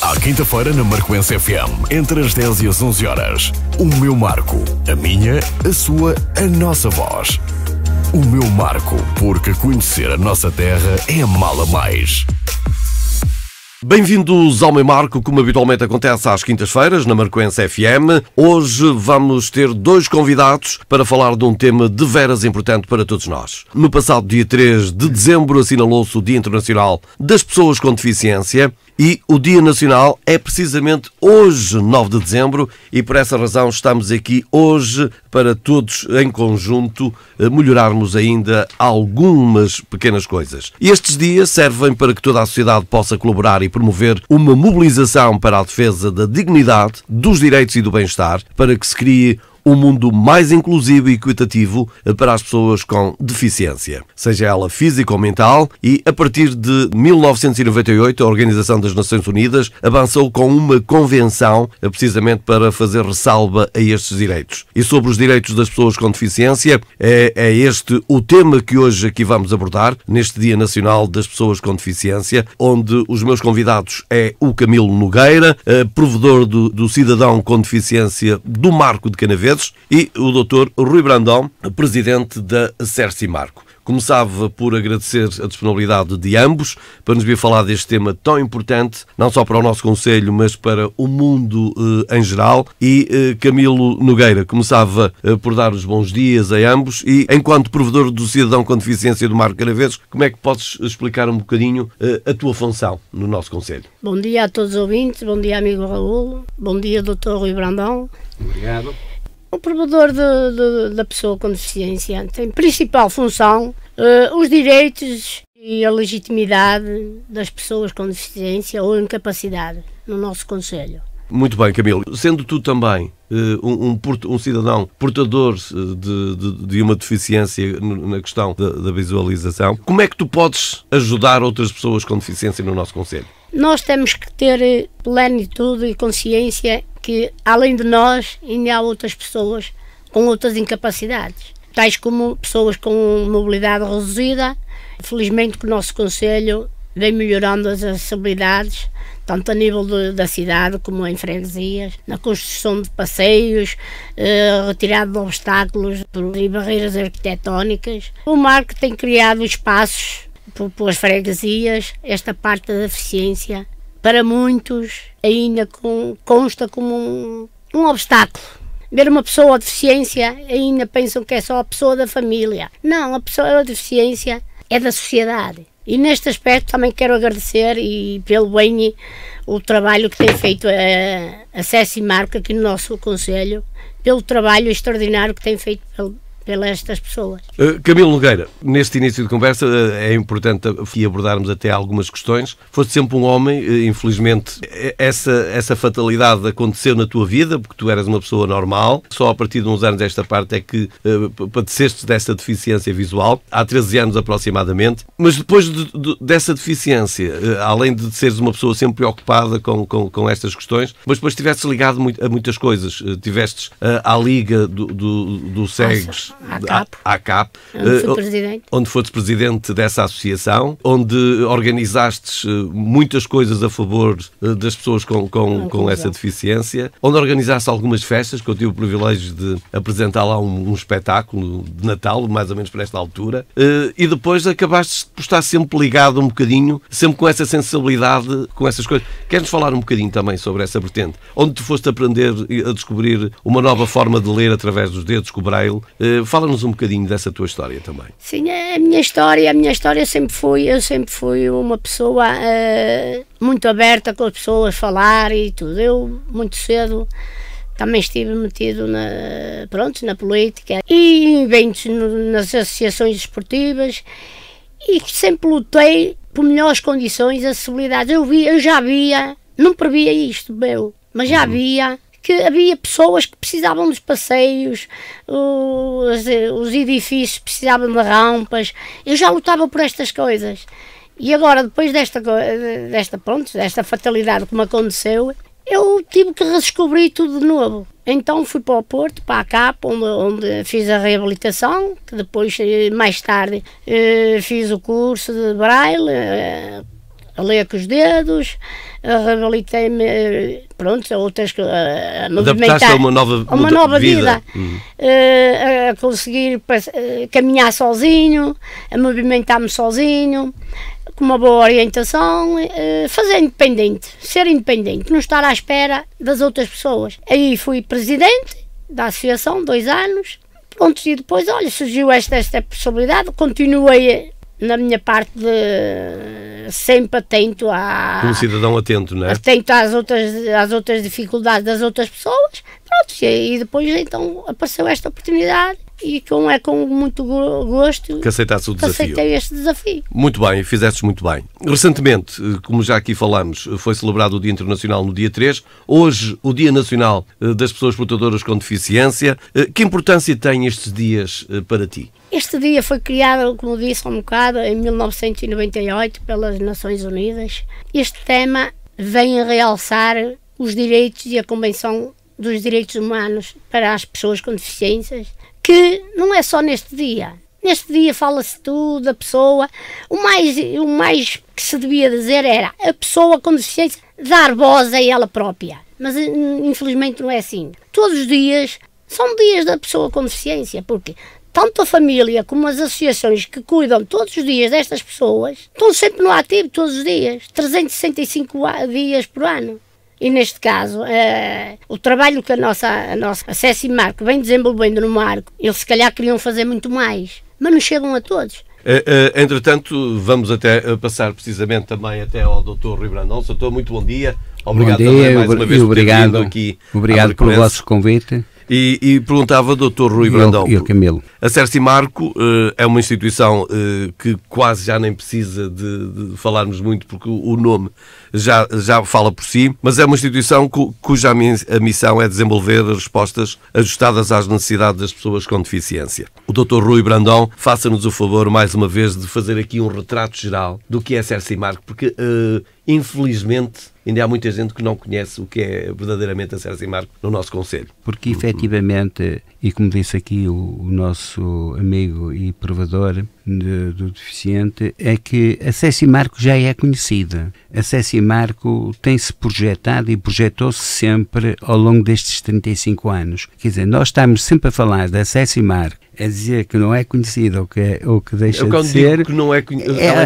À quinta-feira na Marcoense FM, entre as 10 e as 11 horas. O meu Marco, a minha, a sua, a nossa voz. O meu Marco, porque conhecer a nossa terra é amá-la mais. Bem-vindos ao meu Marco, como habitualmente acontece às quintas-feiras, na Marcoense FM. Hoje vamos ter dois convidados para falar de um tema deveras importante para todos nós. No passado dia 3 de dezembro assinalou-se o Dia Internacional das Pessoas com Deficiência e o Dia Nacional é precisamente hoje, 9 de dezembro, e por essa razão estamos aqui hoje para todos em conjunto melhorarmos ainda algumas pequenas coisas. Estes dias servem para que toda a sociedade possa colaborar e promover uma mobilização para a defesa da dignidade, dos direitos e do bem-estar, para que se crie um mundo mais inclusivo e equitativo para as pessoas com deficiência, seja ela física ou mental, e a partir de 1998 a Organização das Nações Unidas avançou com uma convenção precisamente para fazer ressalva a estes direitos. E sobre os direitos das pessoas com deficiência, é este o tema que hoje aqui vamos abordar, neste Dia Nacional das Pessoas com Deficiência, onde os meus convidados é o Camilo Nogueira, provedor do cidadão com deficiência do Marco de Canaveses, e o Dr. Rui Brandão, presidente da Cercimarco. Começava por agradecer a disponibilidade de ambos para nos vir falar deste tema tão importante, não só para o nosso Conselho, mas para o mundo em geral. E Camilo Nogueira começava por dar os bons dias a ambos e, enquanto provedor do cidadão com deficiência do Marco Canaveses, como é que podes explicar um bocadinho a tua função no nosso Conselho? Bom dia a todos os ouvintes, bom dia amigo Raul, bom dia Dr. Rui Brandão. Obrigado. O provedor da pessoa com deficiência tem principal função os direitos e a legitimidade das pessoas com deficiência ou incapacidade no nosso Conselho. Muito bem, Camilo. Sendo tu também um cidadão portador de uma deficiência na questão da visualização, como é que tu podes ajudar outras pessoas com deficiência no nosso Conselho? Nós temos que ter plenitude e consciência que, além de nós, ainda há outras pessoas com outras incapacidades, tais como pessoas com mobilidade reduzida. Felizmente que o nosso Conselho vem melhorando as acessibilidades, tanto a nível da cidade como em freguesias, na construção de passeios, retirada de obstáculos e barreiras arquitetónicas. O Marco tem criado espaços pelas freguesias. Esta parte da deficiência, para muitos, ainda consta como um obstáculo. Ver uma pessoa com deficiência, ainda pensam que é só a pessoa da família. Não, a pessoa com deficiência é da sociedade. E neste aspecto também quero agradecer e pelo bem o trabalho que tem feito a Cercimarco aqui no nosso Conselho, pelo trabalho extraordinário que tem feito pelas estas pessoas. Camilo Nogueira, neste início de conversa é importante abordarmos até algumas questões. Foste sempre um homem, infelizmente essa fatalidade aconteceu na tua vida, porque tu eras uma pessoa normal, só a partir de uns anos esta parte é que padeceste dessa deficiência visual, há 13 anos aproximadamente, mas depois dessa deficiência, além de seres uma pessoa sempre preocupada com estas questões, mas depois estiveste ligado a muitas coisas, estiveste à Liga do Cegos, à CAP, onde foste presidente dessa associação, onde organizaste muitas coisas a favor das pessoas com essa deficiência, onde organizaste algumas festas, que eu tive o privilégio de apresentar lá um espetáculo de Natal, mais ou menos por esta altura, e depois acabaste por estar sempre ligado um bocadinho, sempre com essa sensibilidade, com essas coisas. Queres-nos falar um bocadinho também sobre essa vertente? Onde tu foste aprender a descobrir uma nova forma de ler através dos dedos, com o braille. Fala-nos um bocadinho dessa tua história também. Sim, a minha história eu sempre fui uma pessoa muito aberta com as pessoas, falar e tudo. Eu, muito cedo, também estive metido na política e em eventos nas associações esportivas e sempre lutei por melhores condições, acessibilidades. Eu já via, não previa isto, mas já via que havia pessoas que precisavam dos passeios, os edifícios precisavam de rampas. Eu já lutava por estas coisas. E agora, depois desta fatalidade que me aconteceu, eu tive que redescobrir tudo de novo. Então fui para o Porto, para a CAP, onde fiz a reabilitação, que depois, mais tarde, fiz o curso de Braille, a ler com os dedos, reabilitei-me, pronto, a outras, a movimentar, adaptaste a uma nova vida. A conseguir caminhar sozinho, a movimentar-me sozinho, com uma boa orientação, fazer independente, ser independente, não estar à espera das outras pessoas. Aí fui presidente da associação, 2 anos, pronto, e depois, olha, surgiu esta possibilidade, continuei na minha parte de sempre atento como cidadão atento, não é? Atento às outras dificuldades das outras pessoas, pronto, e depois então apareceu esta oportunidade e com muito gosto que aceitaste o desafio. Aceitei este desafio. Muito bem, fizestes muito bem. Recentemente, como já aqui falamos, foi celebrado o Dia Internacional no dia 3, hoje o Dia Nacional das Pessoas Portadoras com Deficiência. Que importância têm estes dias para ti? Este dia foi criado, como disse há um bocado, em 1998 pelas Nações Unidas. Este tema vem a realçar os direitos e a Convenção dos Direitos Humanos para as pessoas com deficiências, que não é só neste dia. Neste dia fala-se tudo da pessoa. O mais que se devia dizer era a pessoa com deficiência dar voz a ela própria. Mas infelizmente não é assim. Todos os dias são dias da pessoa com deficiência, porque tanto a família como as associações que cuidam todos os dias destas pessoas estão sempre no ativo, todos os dias, 365 dias por ano. E neste caso, o trabalho que a nossa Cési Marco vem desenvolvendo no Marco, eles se calhar queriam fazer muito mais, mas não chegam a todos. Entretanto, vamos até passar precisamente também até ao Dr. Rui Brandão. Doutor, muito bom dia. Obrigado bom dia, também mais uma vez por ter vindo aqui. Obrigado pelo vosso convite. E perguntava, Dr. Rui Brandão, e o Camilo. A Cési Marco é uma instituição que quase já nem precisa de falarmos muito, porque o nome já fala por si, mas é uma instituição cuja a missão é desenvolver respostas ajustadas às necessidades das pessoas com deficiência. O Dr. Rui Brandão, faça-nos o favor, mais uma vez, de fazer aqui um retrato geral do que é a Cési Marco, porque infelizmente ainda há muita gente que não conhece o que é verdadeiramente a Cési Marco no nosso concelho. Porque efetivamente, e como disse aqui o nosso amigo e provador do deficiente, é que a Cési Marco já é conhecida. A Cési Marco tem-se projetado e projetou-se sempre ao longo destes 35 anos. Quer dizer, nós estamos sempre a falar da Cési Marco, a dizer que não é conhecida ou que deixa de ser, que não é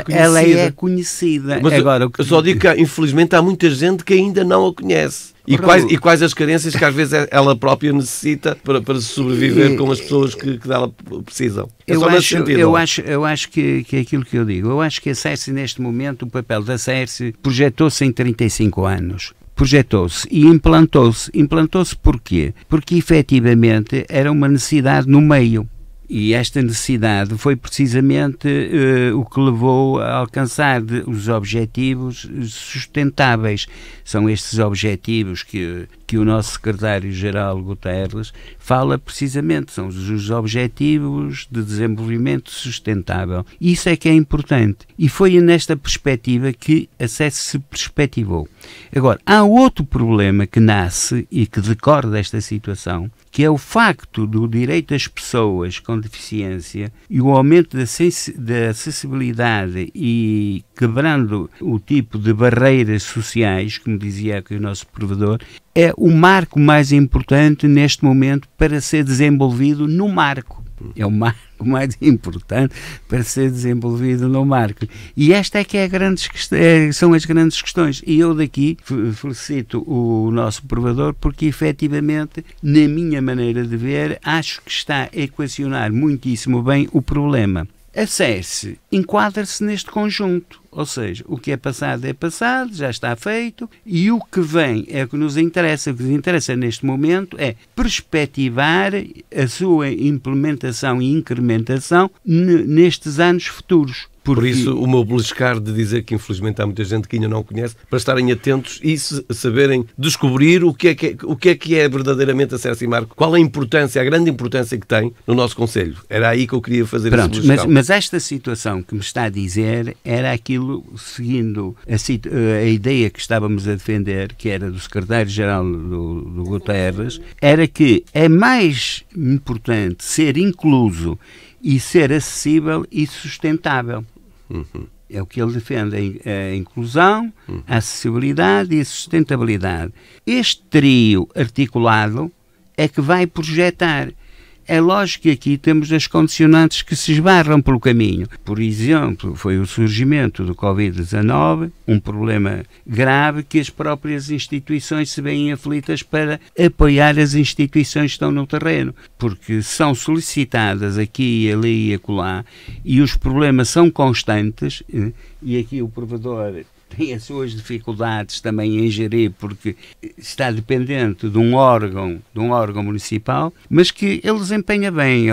ela é conhecida. Mas agora, eu só digo que infelizmente há muita gente que ainda não a conhece. E quais as carências que às vezes ela própria necessita para sobreviver com as pessoas que dela precisam. Eu acho que é aquilo que eu digo. Eu acho que a Cési, neste momento, o papel da Cési projetou-se em 35 anos. Projetou-se e implantou-se. Implantou-se porquê? Porque efetivamente era uma necessidade no meio. E esta necessidade foi precisamente o que levou a alcançar os objetivos sustentáveis. São estes objetivos que o nosso secretário-geral Guterres fala precisamente, são os objetivos de desenvolvimento sustentável. Isso é que é importante. E foi nesta perspectiva que a Cési se perspectivou. Agora, há outro problema que nasce e que decorre desta situação, que é o facto do direito das pessoas com deficiência e o aumento da acessibilidade e quebrando o tipo de barreiras sociais, como dizia aqui o nosso provedor, é o marco mais importante neste momento para ser desenvolvido no marco. É o marco mais importante para ser desenvolvido no marco. E esta é que são as grandes questões. E eu daqui felicito o nosso provador porque, efetivamente, na minha maneira de ver, acho que está a equacionar muitíssimo bem o problema. A Cési enquadra-se neste conjunto, ou seja, o que é passado, já está feito, e o que vem é o que nos interessa. O que nos interessa neste momento é perspectivar a sua implementação e incrementação nestes anos futuros. Por isso, o meu beliscar de dizer que infelizmente há muita gente que ainda não conhece, para estarem atentos e saberem descobrir o que é verdadeiramente a Cési Marco, qual a importância, a grande importância que tem no nosso concelho. Era aí que eu queria fazer esse beliscar. Mas esta situação que me está a dizer era aquilo, seguindo a ideia que estávamos a defender, que era do secretário-geral do Guterres, era que é mais importante ser incluso e ser acessível e sustentável. É o que ele defende, a inclusão, a acessibilidade e a sustentabilidade. Este trio articulado é que vai projetar. É lógico que aqui temos as condicionantes que se esbarram pelo caminho. Por exemplo, foi o surgimento do Covid-19, um problema grave que as próprias instituições se veem aflitas para apoiar as instituições que estão no terreno, porque são solicitadas aqui, ali e acolá, e os problemas são constantes, e aqui o provedor tem as suas dificuldades também em gerir, porque está dependente de um órgão municipal, mas que ele desempenha bem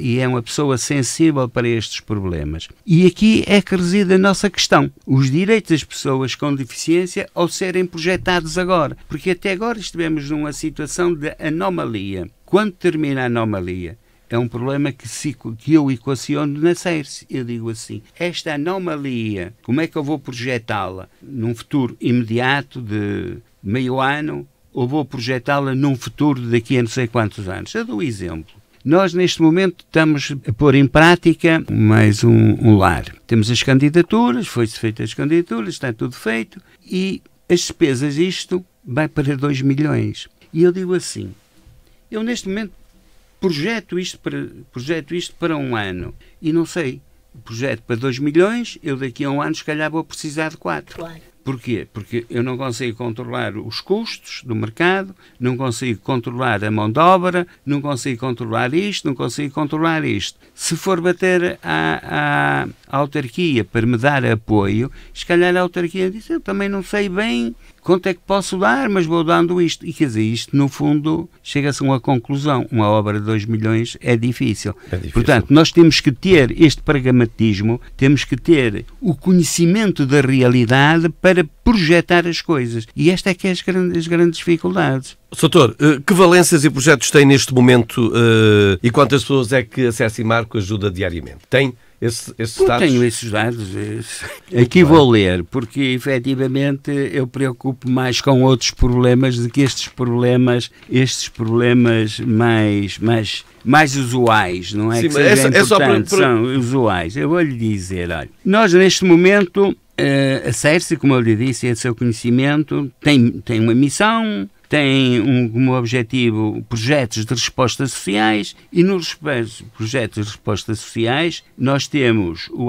e é uma pessoa sensível para estes problemas. E aqui é que reside a nossa questão, os direitos das pessoas com deficiência ao serem projetados agora, porque até agora estivemos numa situação de anomalia. Quando termina a anomalia, é um problema que eu equaciono na SERSE. Eu digo assim, esta anomalia, como é que eu vou projetá-la num futuro imediato de meio ano, ou vou projetá-la num futuro daqui a não sei quantos anos? Eu dou exemplo. Nós, neste momento, estamos a pôr em prática mais um lar. Temos as candidaturas, foi-se feitas as candidaturas, está tudo feito, e as despesas, isto vai para 2 milhões. E eu digo assim, eu neste momento projeto isto para um ano e não sei, projeto para 2 milhões, eu daqui a um ano se calhar vou precisar de 4. Claro. Porquê? Porque eu não consigo controlar os custos do mercado, não consigo controlar a mão de obra, não consigo controlar isto, não consigo controlar isto. Se for bater à autarquia para me dar apoio, se calhar a autarquia diz, eu também não sei bem quanto é que posso dar, mas vou dando isto. E quer dizer, isto no fundo chega-se a uma conclusão. Uma obra de 2 milhões é difícil. Portanto, nós temos que ter este pragmatismo, temos que ter o conhecimento da realidade para projetar as coisas. E esta é que é as grandes dificuldades. Soutor, que valências e projetos tem neste momento e quantas pessoas é que a SERSE Marco ajuda diariamente? Tem esses dados? Não tenho esses dados. Aqui vou ler, porque efetivamente eu preocupo mais com outros problemas do que estes problemas mais usuais, não é? Sim, que sejam importantes, só são usuais. Eu vou lhe dizer, olha, nós neste momento, a SERSE, como eu lhe disse, é de seu conhecimento, tem uma missão, tem como objetivo projetos de respostas sociais, e nos projetos de respostas sociais nós temos o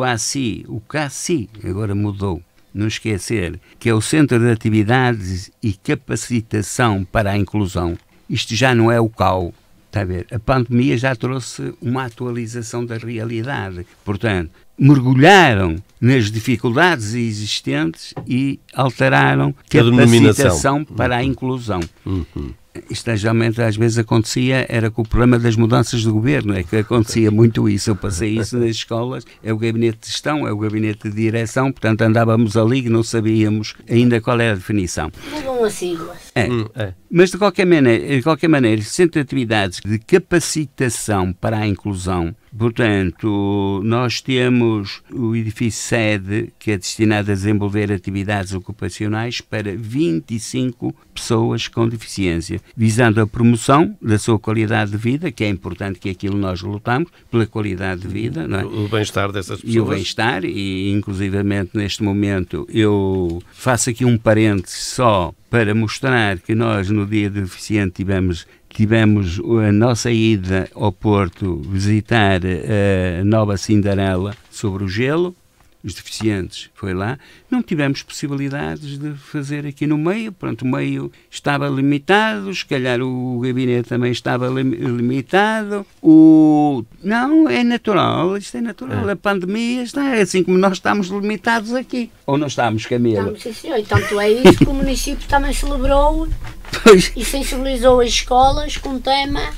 CACI, agora mudou, não esquecer, que é o Centro de Atividades e Capacitação para a Inclusão. Isto já não é o CAU. Está a ver? A pandemia já trouxe uma atualização da realidade. Portanto, mergulharam nas dificuldades existentes e alteraram capacitação para a inclusão. Isto geralmente às vezes acontecia, era com o problema das mudanças de governo, é que acontecia muito isso. Eu passei isso nas escolas, é o gabinete de gestão, é o gabinete de direção, portanto andávamos ali e não sabíamos ainda qual era a definição. Mudam as siglas. Mas de qualquer maneira, Centro de Atividades de Capacitação para a Inclusão, portanto, nós temos o edifício sede, que é destinado a desenvolver atividades ocupacionais para 25 pessoas com deficiência, visando a promoção da sua qualidade de vida, que é importante, que aquilo nós lutamos, pela qualidade de vida, não é? O bem-estar dessas pessoas. E o bem-estar, e inclusivamente neste momento eu faço aqui um parênteses só para mostrar que nós no Dia do Deficiente tivemos a nossa ida ao Porto visitar a Nova Cinderela sobre o gelo. Os deficientes foi lá, não tivemos possibilidades de fazer aqui no meio, pronto, o meio estava limitado, se calhar o gabinete também estava limitado, não, é natural, isto é natural, a pandemia está, assim como nós estamos limitados aqui, ou não estamos, Camila? Estamos, sim senhor, e tanto é isso que o município também celebrou e sensibilizou as escolas com um tema,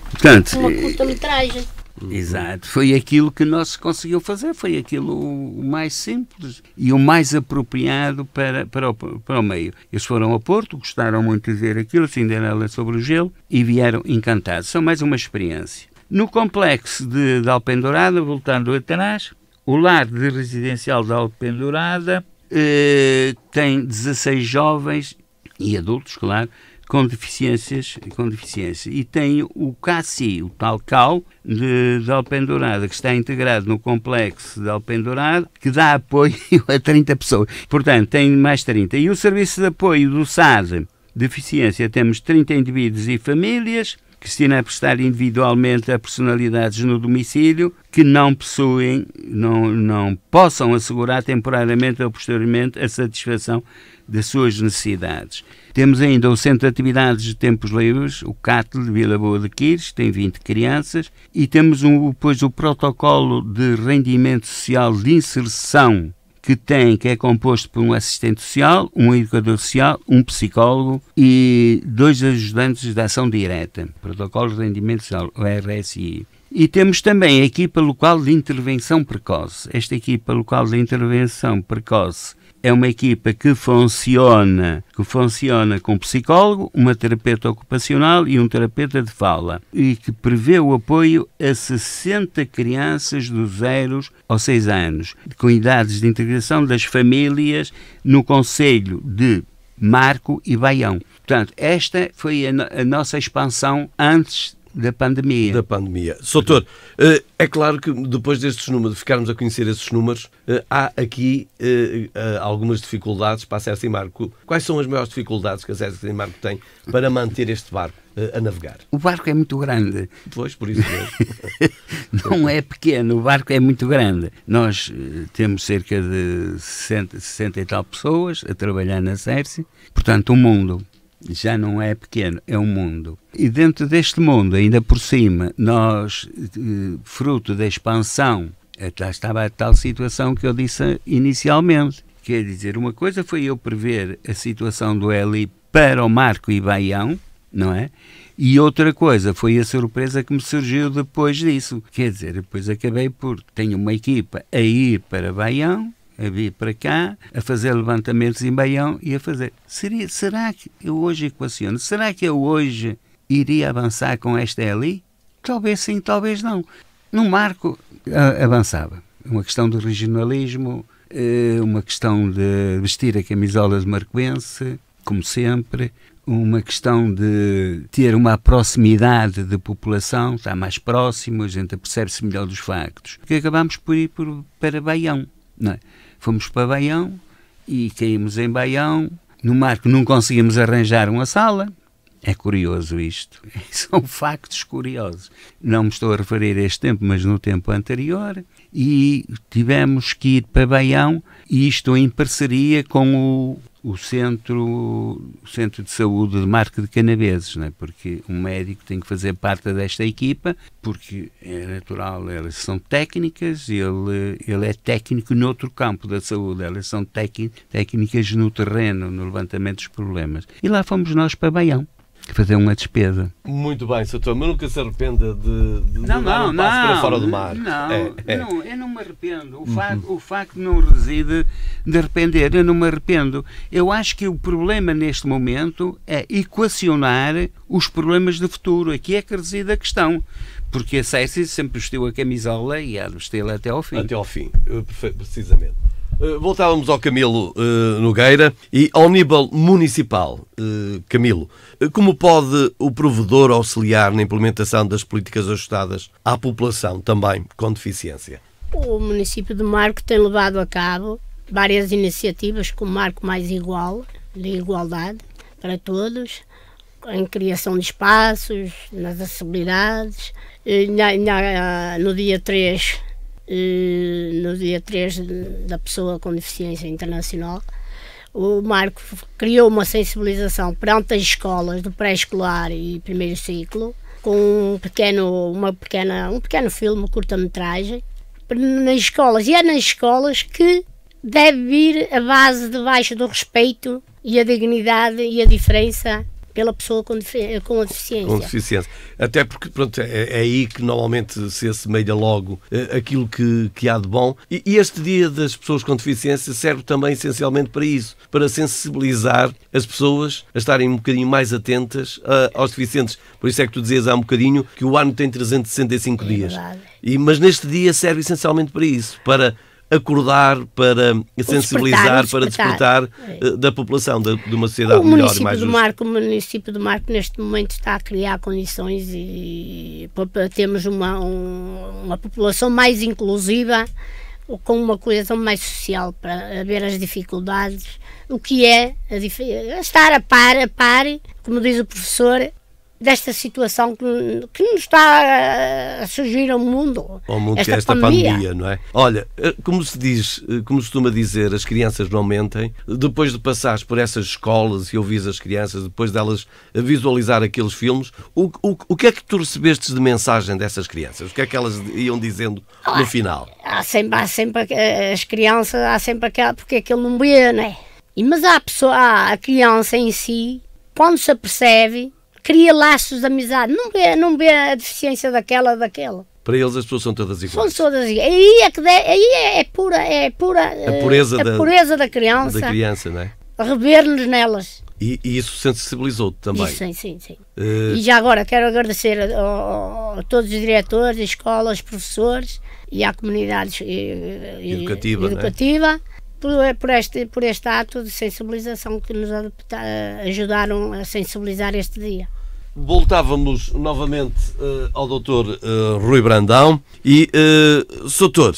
portanto, uma curta-metragem. Exato, foi aquilo que não se conseguiu fazer, foi aquilo o mais simples e o mais apropriado para o meio. Eles foram ao Porto, gostaram muito de ver aquilo, Cinderela sobre o gelo, e vieram encantados. São mais uma experiência. No complexo de Alpendurada, voltando atrás, o lar de residencial de Alpendurada tem 16 jovens e adultos, claro, com deficiência, e tem o CACI, o tal CAU de Alpendurada, que está integrado no complexo de Alpendurada, que dá apoio a 30 pessoas. Portanto, tem mais 30. E o serviço de apoio do SAD Deficiência, temos 30 indivíduos e famílias, que se destina a prestar individualmente a personalidades no domicílio que não possuem, não possam assegurar temporariamente ou posteriormente a satisfação das suas necessidades. Temos ainda o Centro de Atividades de Tempos Livres, o CATL de Vila Boa de Quires, tem 20 crianças, e temos depois o protocolo de rendimento social de inserção, que é composto por um assistente social, um educador social, um psicólogo e 2 ajudantes de ação direta. Protocolo de Rendimento Social, o RSI. E temos também a equipa local de intervenção precoce. Esta equipa local de intervenção precoce é uma equipa que funciona com um psicólogo, uma terapeuta ocupacional e um terapeuta de fala, e que prevê o apoio a 60 crianças dos 0 aos 6 anos, com idades de integração das famílias no concelho de Marco e Baião. Portanto, esta foi a nossa expansão antes da pandemia. Doutor, é claro que depois destes números, de ficarmos a conhecer esses números, há aqui algumas dificuldades para a Sérgio e Marco. Quais são as maiores dificuldades que a Sérgio e Marco têm para manter este barco a navegar? O barco é muito grande. Pois, por isso mesmo. Não é pequeno, o barco é muito grande. Nós temos cerca de 60 e tal pessoas a trabalhar na Sérgio, portanto o mundo já não é pequeno, é um mundo. E dentro deste mundo, ainda por cima, nós, fruto da expansão, estava a tal situação que eu disse inicialmente. Quer dizer, uma coisa foi eu prever a situação do Eli para o Marco e Baião, não é? E outra coisa foi a surpresa que me surgiu depois disso. Quer dizer, depois acabei por... Tenho uma equipa a ir para Baião, a vir para cá, a fazer levantamentos em Baião e a fazer... Será que eu hoje equaciono? Será que eu hoje iria avançar com esta ali? Talvez sim, talvez não. No Marco avançava. Uma questão de regionalismo, uma questão de vestir a camisola de marcoense, como sempre, uma questão de ter uma proximidade de população, estar mais próximo, a gente percebe-se melhor dos factos. Porque acabámos por ir para Baião, não é? Fomos para Baião e caímos em Baião. No Marco não conseguimos arranjar uma sala. É curioso isto. São factos curiosos. Não me estou a referir a este tempo, mas no tempo anterior. E tivemos que ir para Baião, e isto em parceria com o Centro de Saúde de Marco de Canaveses, não é? Porque um médico tem que fazer parte desta equipa, porque é natural, elas são técnicas, ele é técnico noutro campo da saúde, elas são técnicas no terreno, no levantamento dos problemas. E lá fomos nós para Baião fazer uma despesa. Muito bem, Sr. Mas nunca se arrependa de dar um passo para fora do mar. Não, eu não me arrependo. O facto não reside de arrepender, eu não me arrependo. Eu acho que o problema neste momento é equacionar os problemas do futuro. Aqui é que reside a questão. Porque a Cécile sempre vestiu a camisola e há de vesti-la até ao fim. Até ao fim, precisamente. Voltávamos ao Camilo Nogueira e ao nível municipal. Camilo, como pode o provedor auxiliar na implementação das políticas ajustadas à população também com deficiência? O município de Marco tem levado a cabo várias iniciativas como Marco Mais Igual, de igualdade para todos, em criação de espaços, nas acessibilidades. No dia 3 da pessoa com deficiência internacional, o Marco criou uma sensibilização perante as escolas do pré-escolar e primeiro ciclo, com um pequeno filme, curta-metragem, nas escolas. E é nas escolas que deve vir a base de baixo do respeito e a dignidade e a diferença pela pessoa com a deficiência. Com deficiência. Até porque, pronto, é aí que normalmente se assemelha logo aquilo que há de bom. E este Dia das Pessoas com Deficiência serve também essencialmente para isso, para sensibilizar as pessoas a estarem um bocadinho mais atentas aos deficientes. Por isso é que tu dizias há um bocadinho que o ano tem 365 dias. Verdade. Mas neste dia serve essencialmente para isso, para acordar, para sensibilizar, para despertar da população, de uma sociedade melhor e mais justa. O município de Marco neste momento está a criar condições para termos uma população mais inclusiva, com uma coesão mais social, para ver as dificuldades, o que é estar a par, como diz o professor, desta situação que nos está a surgir ao mundo. Ao mundo, esta pandemia, não é? Olha, como se diz, como costuma dizer, as crianças não mentem. Depois de passares por essas escolas e ouvires as crianças, depois delas visualizar aqueles filmes, o que é que tu recebestes de mensagem dessas crianças? O que é que elas iam dizendo no final? Há sempre as crianças, porque aquilo não vê, não é? Mas a criança em si, quando se apercebe, cria laços de amizade, não vê a deficiência daquela. Para eles as pessoas são todas iguais. São todas iguais. Aí é pura a pureza da criança. Da criança, não é? Rever-nos nelas. E isso sensibilizou-te também. Sim. E já agora quero agradecer a todos os diretores, escolas, professores e à comunidade educativa por este ato de sensibilização que nos ajudaram a sensibilizar este dia. Voltávamos novamente ao Dr. Rui Brandão e, Soutor,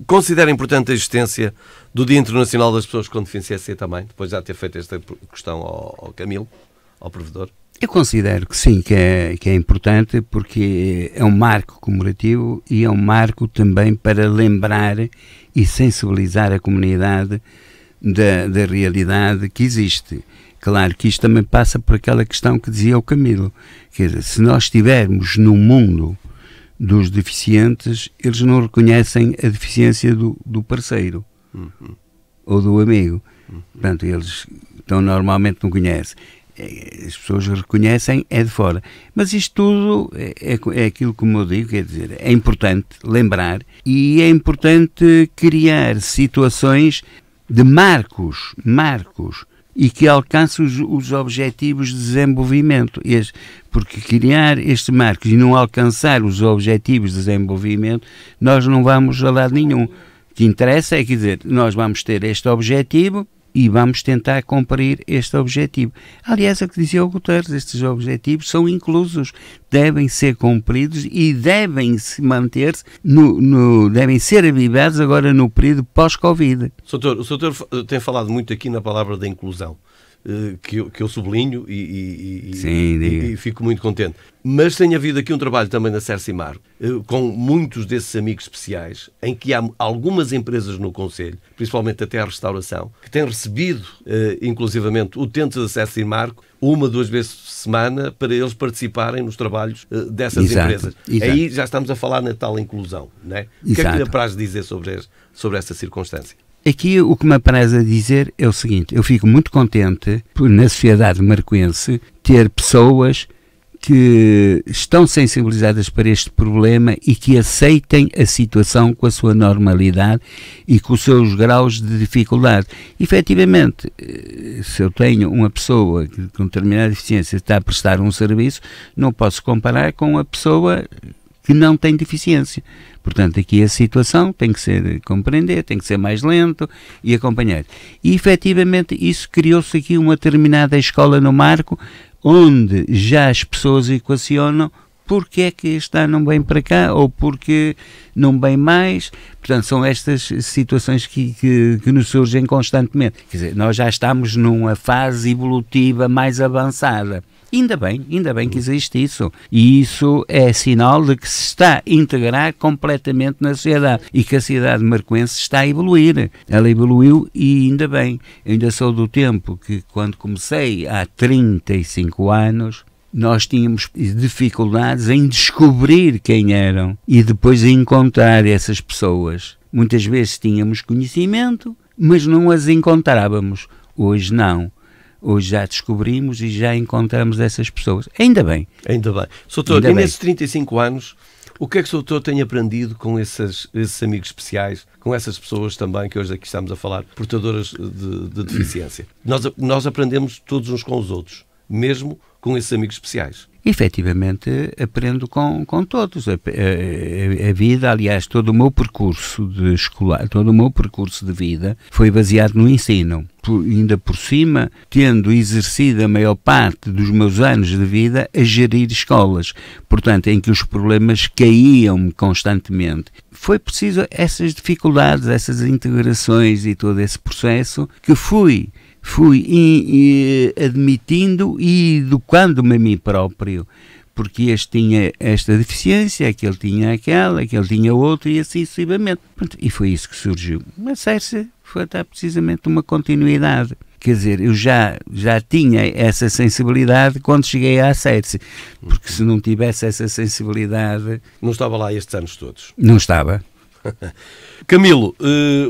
considera importante a existência do Dia Internacional das Pessoas com Deficiência também, depois de já ter feito esta questão ao Camilo, ao provedor? Eu considero que sim, que é importante, porque é um marco comemorativo e é um marco também para lembrar e sensibilizar a comunidade da realidade que existe. Claro que isto também passa por aquela questão que dizia o Camilo, quer dizer, se nós estivermos no mundo dos deficientes, eles não reconhecem a deficiência do parceiro ou do amigo. Portanto, eles normalmente não conhecem. As pessoas reconhecem é de fora. Mas isto tudo é aquilo como eu digo, quer dizer, é importante lembrar e é importante criar situações de marcos e que alcancem os objetivos de desenvolvimento. Porque criar estes marcos e não alcançar os objetivos de desenvolvimento, nós não vamos a lado nenhum. O que interessa é, quer dizer, nós vamos ter este objetivo e vamos tentar cumprir este objetivo. Aliás, é o que dizia o Guterres, estes objetivos são inclusos, devem ser cumpridos e devem se manter-se, devem ser avivados agora no período pós-Covid. O Soutor tem falado muito aqui na palavra da inclusão, que eu sublinho e fico muito contente. Mas tem havido aqui um trabalho também na Cercimar, com muitos desses amigos especiais, em que há algumas empresas no Conselho, principalmente até a restauração, que têm recebido, inclusivamente, utentes da Cercimar 1-2 vezes por semana para eles participarem nos trabalhos dessas empresas. Exato. Aí já estamos a falar na tal inclusão, não é? O que é que lhe apraz dizer sobre essa circunstância? Aqui o que me apraz a dizer é o seguinte: eu fico muito contente por, na sociedade marcoense, ter pessoas que estão sensibilizadas para este problema e que aceitem a situação com a sua normalidade e com os seus graus de dificuldade. Efetivamente, se eu tenho uma pessoa que com determinada deficiência está a prestar um serviço, não posso comparar com a pessoa que não tem deficiência. Portanto, aqui a situação tem que ser compreender, tem que ser mais lento e acompanhar. E, efetivamente, isso criou-se aqui uma determinada escola no Marco, onde já as pessoas equacionam porque é que este ano não vem para cá ou porque não vem mais. Portanto, são estas situações que nos surgem constantemente. Quer dizer, nós já estamos numa fase evolutiva mais avançada. Ainda bem que existe isso. E isso é sinal de que se está a integrar completamente na sociedade e que a sociedade marcoense está a evoluir. Ela evoluiu e ainda bem. Eu ainda sou do tempo que, quando comecei há 35 anos, nós tínhamos dificuldades em descobrir quem eram e depois encontrar essas pessoas. Muitas vezes tínhamos conhecimento, mas não as encontrávamos. Hoje não. Hoje já descobrimos e já encontramos essas pessoas. Ainda bem. Soutor, e nesses 35 anos, o que é que o Soutor tem aprendido com esses amigos especiais, com essas pessoas também, que hoje aqui estamos a falar, portadoras de deficiência? Nós aprendemos todos uns com os outros, mesmo com esses amigos especiais. efetivamente aprendo com todos. A vida, aliás, todo o meu percurso de escolar, todo o meu percurso de vida foi baseado no ensino. Ainda por cima, tendo exercido a maior parte dos meus anos de vida a gerir escolas, portanto, em que os problemas caíam-me constantemente. Foi preciso essas dificuldades, essas integrações e todo esse processo que fui admitindo e educando-me a mim próprio, porque este tinha esta deficiência, aquele tinha aquela, aquele tinha outra e assim sucessivamente. E foi isso que surgiu. A CERSE foi até precisamente uma continuidade. Quer dizer, eu já tinha essa sensibilidade quando cheguei à CERSE, porque se não tivesse essa sensibilidade... Não estava lá estes anos todos? Não estava. Camilo,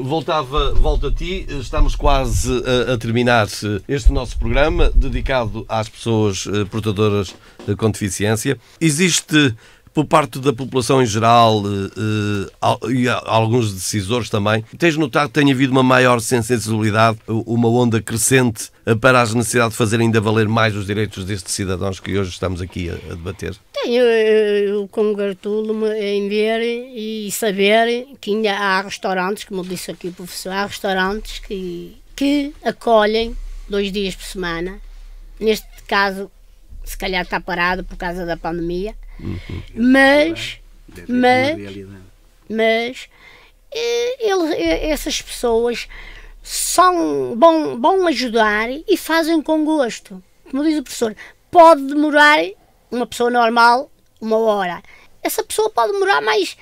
volto a ti. Estamos quase a terminar este nosso programa dedicado às pessoas portadoras com deficiência. Existe, por parte da população em geral e alguns decisores também, tens notado que tem havido uma maior sensibilidade, uma onda crescente para as necessidades de fazer ainda valer mais os direitos destes cidadãos que hoje estamos aqui a debater? Eu congratulo-me em ver e saber que ainda há restaurantes, como disse aqui o professor, há restaurantes que acolhem 2 dias por semana. Neste caso, se calhar está parado por causa da pandemia, mas essas pessoas vão ajudar e fazem com gosto. Como diz o professor, pode demorar uma pessoa normal 1 hora. Essa pessoa pode demorar mais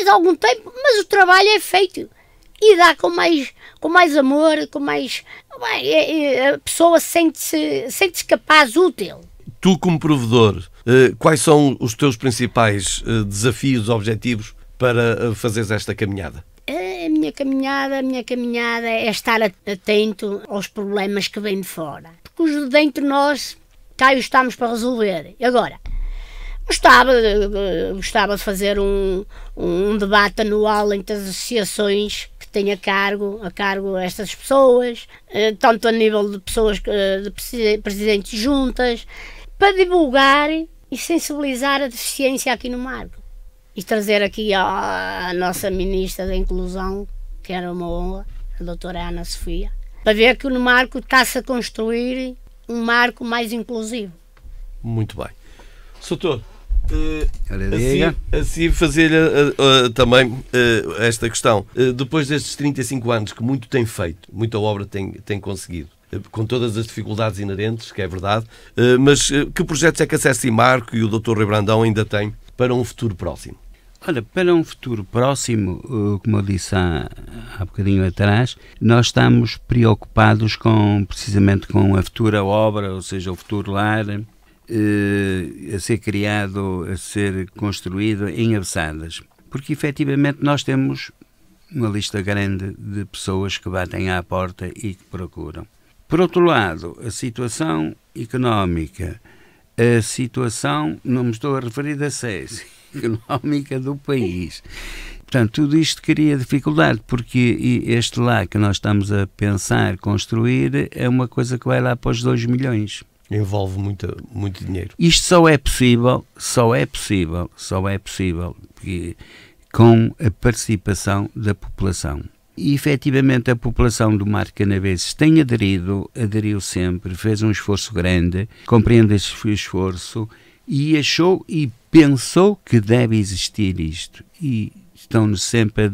algum tempo, mas o trabalho é feito e dá com mais amor, com mais... a pessoa sente-se capaz, útil. Tu, como provedor, quais são os teus principais desafios, objetivos para fazeres esta caminhada? A minha caminhada é estar atento aos problemas que vêm de fora. Porque os de dentro de nós, cá estamos para resolver. E agora, gostava de fazer um debate anual entre as associações que têm a cargo estas pessoas, tanto a nível de pessoas, de presidentes de juntas, para divulgar e sensibilizar a deficiência aqui no Marco. E trazer aqui a nossa Ministra da Inclusão, que era uma honra, a doutora Ana Sofia, para ver que no Marco está-se a construir um Marco mais inclusivo. Muito bem. Soutor, assim fazer-lhe também esta questão. Depois destes 35 anos que muito tem feito, muita obra tem conseguido, com todas as dificuldades inerentes, que é verdade, mas que projetos é que a CERSE Marco e o Dr. Rui Brandão ainda têm para um futuro próximo? Olha, para um futuro próximo, como eu disse há bocadinho atrás, nós estamos preocupados precisamente com a futura obra, ou seja, o futuro lar, a ser criado, a ser construído em Avessadas. Porque efetivamente nós temos uma lista grande de pessoas que batem à porta e que procuram. Por outro lado, a situação económica, a situação, não me estou a referir da CERSE, económica do país. Portanto, tudo isto cria dificuldade, porque este lá que nós estamos a pensar construir é uma coisa que vai lá para os 2 milhões. Envolve muito dinheiro. Isto só é possível porque, com a participação da população. E, efetivamente, a população do Marco Canaveses tem aderiu sempre, fez um esforço grande, compreende esse esforço e achou e pensou que deve existir isto. E estão-nos sempre a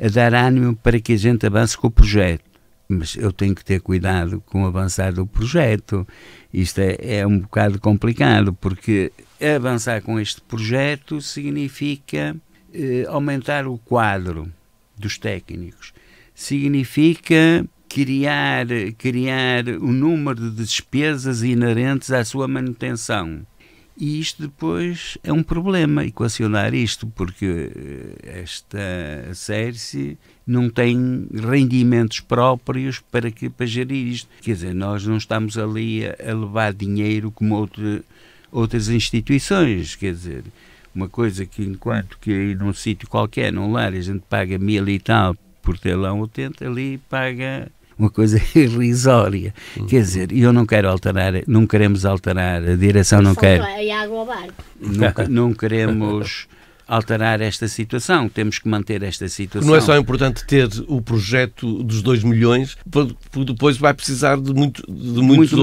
dar ânimo para que a gente avance com o projeto. Mas eu tenho que ter cuidado com o avançar do projeto. Isto é um bocado complicado, porque avançar com este projeto significa aumentar o quadro dos técnicos, significa criar um número de despesas inerentes à sua manutenção. E isto depois é um problema, equacionar isto, porque esta CERSE não tem rendimentos próprios para gerir isto. Quer dizer, nós não estamos ali a levar dinheiro como outras instituições, quer dizer, uma coisa que enquanto que aí num sítio qualquer, num lar, a gente paga 1000 e tal por ter lá um utente, ali paga uma coisa irrisória. Quer dizer, eu não quero alterar, não queremos alterar, a direção não quer. É água ao barco. Não queremos alterar esta situação, temos que manter esta situação. Não é só importante ter o projeto dos 2 milhões, porque depois vai precisar de muito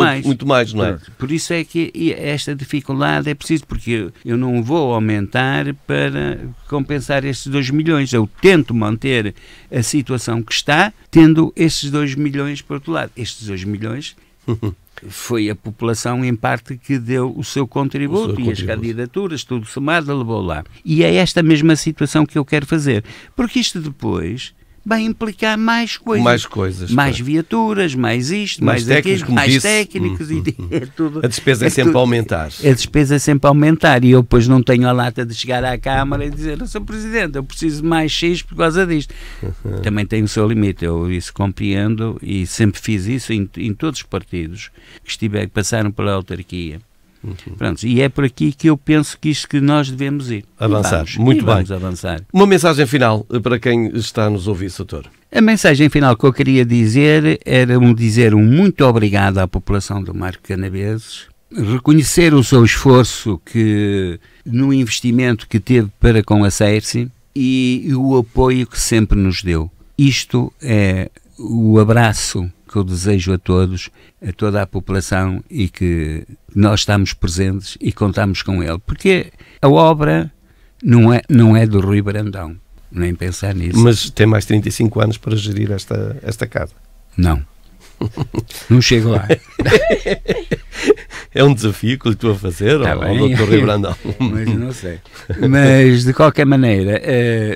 mais, não é? Por isso é que esta dificuldade é preciso, porque eu não vou aumentar para compensar estes 2 milhões. Eu tento manter a situação que está, tendo estes 2 milhões por outro lado. Estes 2 milhões... Foi a população, em parte, que deu o seu contributo e as candidaturas, tudo somado, levou lá. E é esta mesma situação que eu quero fazer. Porque isto depois vai implicar mais coisas. Mais viaturas, mais isto, mais técnicos, mais técnicos. E é tudo, a despesa é sempre a aumentar. A despesa é sempre a aumentar. E eu depois não tenho a lata de chegar à Câmara e dizer: Sr. Presidente, eu preciso de mais X por causa disto. Também tem o seu limite. Eu isso compreendo e sempre fiz isso em todos os partidos que passaram pela autarquia. Pronto, e é por aqui que eu penso que nós devemos ir. Avançar. Vamos avançar. Uma mensagem final para quem está a nos ouvir, Soutor. A mensagem final que eu queria dizer era dizer um muito obrigado à população do Marco Canaveses, reconhecer o seu esforço no investimento que teve para com a SERSI e o apoio que sempre nos deu. Isto é o abraço que eu desejo a todos, a toda a população, e que nós estamos presentes e contamos com ele. Porque a obra não é do Rui Brandão, nem pensar nisso. Mas tem mais 35 anos para gerir esta casa. Não chego lá. É um desafio que lhe estou a fazer ao Dr. Rui Brandão. Mas não sei. Mas, de qualquer maneira,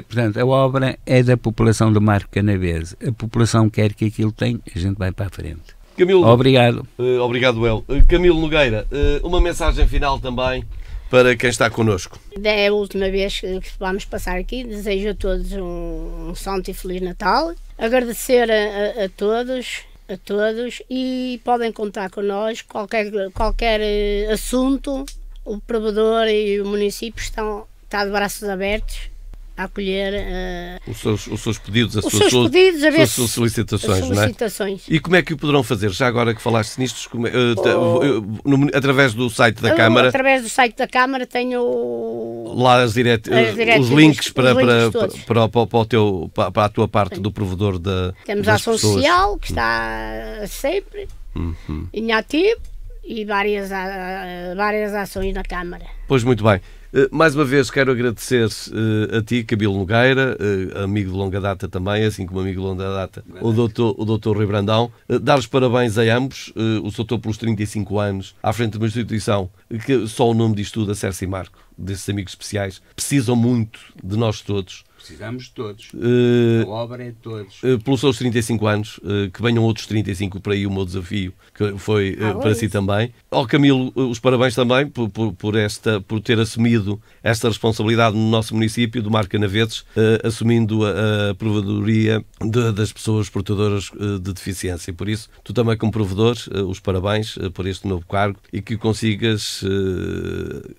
portanto, a obra é da população do Marco Canaveses. A população quer que aquilo tenha, a gente vai para a frente. Camilo, obrigado. Obrigado, El. Camilo Nogueira, uma mensagem final também para quem está connosco. É a última vez que vamos passar aqui. Desejo a todos um santo e feliz Natal. Agradecer a todos e podem contar connosco. Qualquer assunto, o provedor e o município está de braços abertos a acolher os seus pedidos, as suas solicitações, não é? E como é que o poderão fazer? Já agora que falaste nisto, através do site da Câmara? Através do site da Câmara tenho lá os links para a tua parte. Sim. Do provedor da. Temos a ação social, que está sempre em ativo, e várias ações na Câmara. Pois, muito bem. Mais uma vez quero agradecer a ti, Camilo Nogueira, amigo de longa data também, assim como amigo de longa data, o doutor Rui Brandão. Dar os parabéns a ambos, o Soutor pelos 35 anos, à frente de uma instituição que só o nome diz tudo, a SERSI Marco, desses amigos especiais, precisam muito de nós todos. Precisamos de todos. A obra é de todos. Pelos seus 35 anos, que venham outros 35 para aí, o meu desafio, que foi para si também. Ao Camilo, os parabéns também por ter assumido esta responsabilidade no nosso município do Marco Canaveses, assumindo a provedoria das pessoas portadoras de deficiência. Por isso, tu também como provedor, os parabéns por este novo cargo e que consigas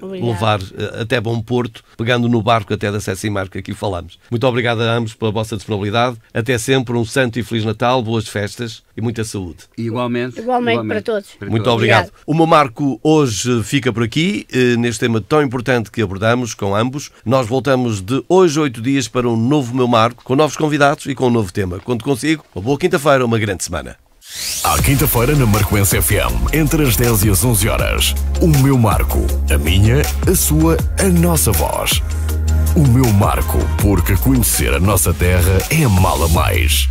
levar até bom porto, pegando no barco até da SERSI Marco, aqui falamos. Muito obrigado a ambos pela vossa disponibilidade. Até sempre, um santo e feliz Natal, boas festas e muita saúde. Igualmente para todos. Muito obrigado. O meu Marco hoje fica por aqui, neste tema tão importante que abordamos com ambos. Nós voltamos de hoje a 8 dias para um novo Meu Marco, com novos convidados e com um novo tema. Conto consigo. Uma boa quinta-feira, uma grande semana. À quinta-feira na Marcoense FM, entre as 10 e as 11 horas. O Meu Marco. A minha, a sua, a nossa voz. O Meu Marco, porque conhecer a nossa terra é amá-la mais.